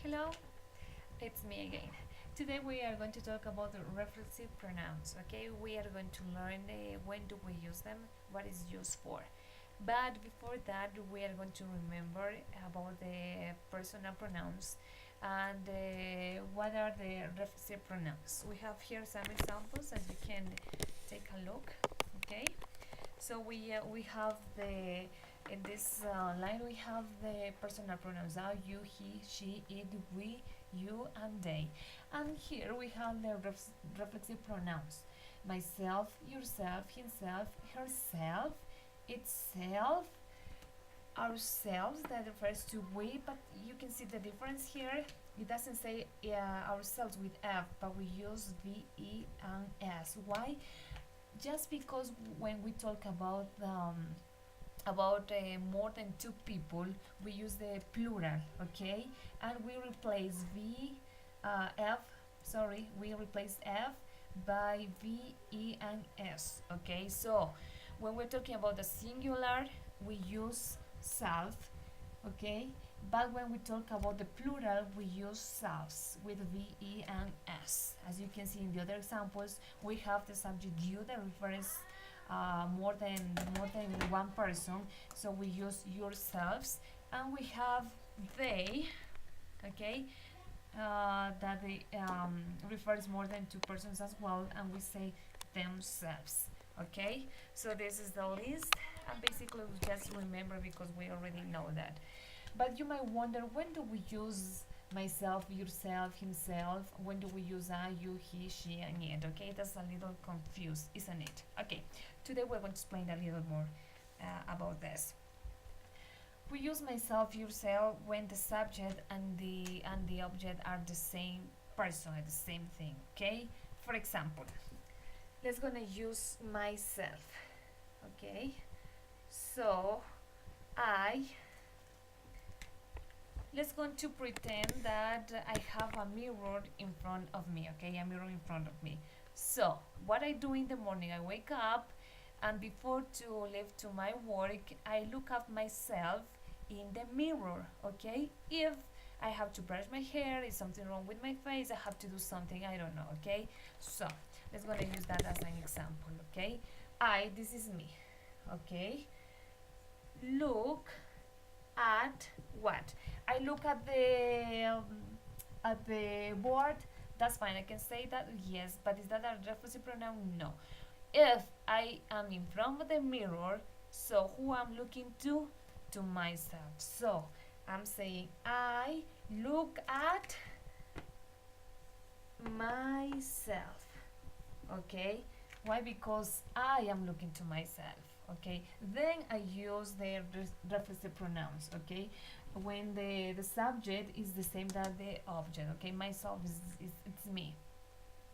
Hello, it's me again. Today we are going to talk about the reflexive pronouns. Okay, we are going to learn when do we use them, what is used for. But before that, we are going to remember about the personal pronouns and what are the reflexive pronouns. We have here some examples, and you can take a look. Okay, so we have the in this line we have the personal pronouns I, you, he, she, it, we, you, and they. And here we have the reflexive pronouns: myself, yourself, himself, herself, itself, ourselves. That refers to we, but you can see the difference here. It doesn't say ourselves with F, but we use V, E, and S. Why? Just because when we talk about more than two people, we use the plural, okay, and we replace we replace F by V, E, and S. Okay, so when we're talking about the singular, we use self, okay, but when we talk about the plural, we use selves with V, E, and S. As you can see in the other examples, we have the subject you that refers more than one person, so we use yourselves, and we have they, okay, that refers more than two persons as well, and we say themselves. Okay, so this is the list, and basically we just remember because we already know that. But you might wonder, when do we use myself, yourself, himself? When do we use I, you, he, she, and it? Okay, that's a little confused, isn't it? Okay, today we're going to explain a little more about this. We use myself, yourself when the subject and the object are the same person, the same thing. Okay. For example, let's gonna use myself. Okay. So I. Let's going to pretend that I have a mirror in front of me. Okay, a mirror in front of me. So what I do in the morning, I wake up, and before to leave to my work, I look at myself in the mirror. Okay, if I have to brush my hair, is something wrong with my face, I have to do something, I don't know. Okay, so let's gonna use that as an example. Okay, this is me. Okay, look at what? I look at the board. That's fine. I can say that, yes, but is that a reflexive pronoun? No. If I am in front of the mirror, so who I'm looking to? To myself. So I'm saying I look at myself. Okay. Why? Because I am looking to myself. Okay, then I use the reflexive pronouns. Okay, when the subject is the same as the object. Okay, myself is it's me.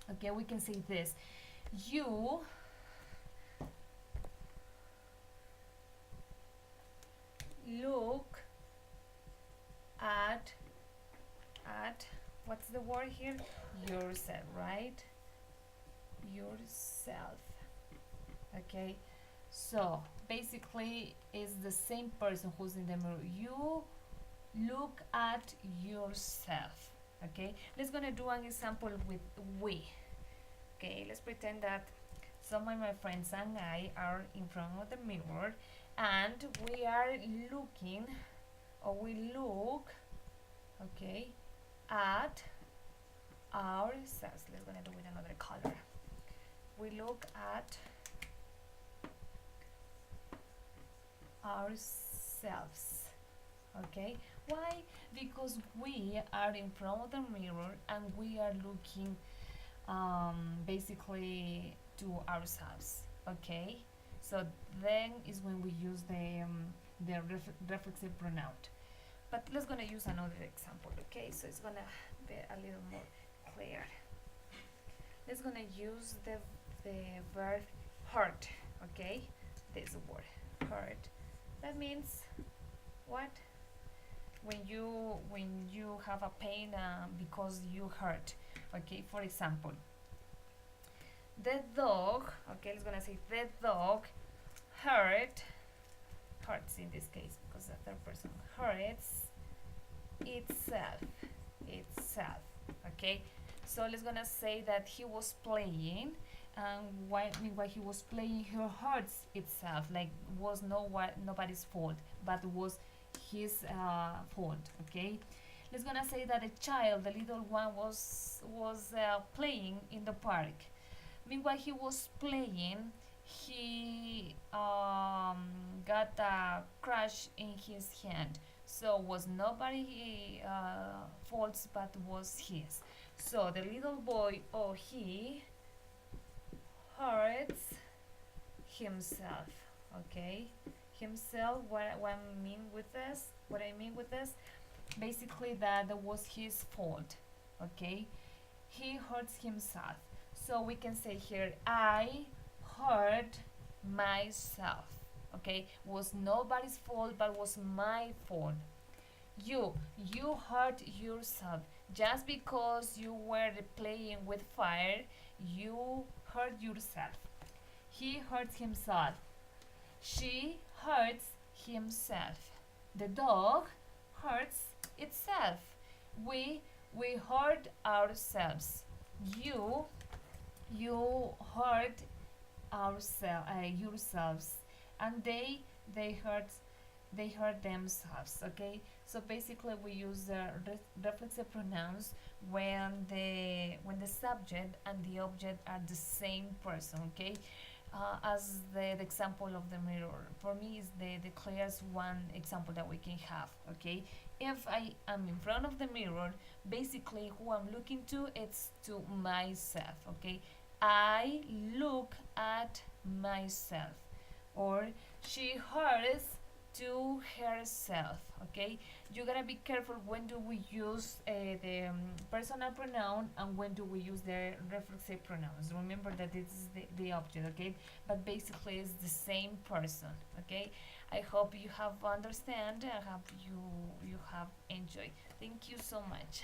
Okay, we can say this: you look at what's the word here? Yourself, right? Yourself. Okay, so basically it's the same person who's in the mirror. You look at yourself. Okay, let's gonna do an example with we. Okay, let's pretend that some of my friends and I are in front of the mirror, and we are looking, or we look, okay, at ourselves. Let's gonna do with another color. We look at ourselves. Okay, why? Because we are in front of the mirror and we are looking basically to ourselves. Okay, so then is when we use the reflexive pronoun. But let's gonna use another example. Okay, so it's gonna be a little more clear. Let's gonna use the verb hurt. Okay, this word hurt. That means what? When you have a pain because you hurt. Okay, for example, the dog. Okay, let's gonna say the dog hurts in this case because the third person hurts itself. himself. Okay, so let's gonna say that he was playing, and while he was playing, he hurts itself. Like was nobody's fault, but was his fault. Okay, let's gonna say that a child, the little one, was playing in the park. Meanwhile, he was playing, he got a crash in his hand. So was nobody fault, but was his. So the little boy, or he hurts himself. Okay, himself. What I mean with this? What I mean with this? Basically, that was his fault. Okay, he hurts himself. So we can say here, I hurt myself. Okay, was nobody's fault, but was my fault. You hurt yourself. Just because you were playing with fire, you hurt yourself. He hurts himself. She hurts himself. The dog hurts itself. We hurt ourselves. You you hurt yourselves, and they hurt themselves. Okay, so basically we use the reflexive pronouns when the subject and the object are the same person. Okay, as the example of the mirror for me is the clearest one example that we can have. Okay, if I am in front of the mirror, basically who I'm looking to, it's to myself. Okay, I look at myself. Or she hurts to herself. Okay, you gotta be careful when do we use the personal pronoun and when do we use the reflexive pronouns. Remember that this is the object. Okay, but basically it's the same person. Okay, I hope you have understand. I hope you have enjoyed. Thank you so much.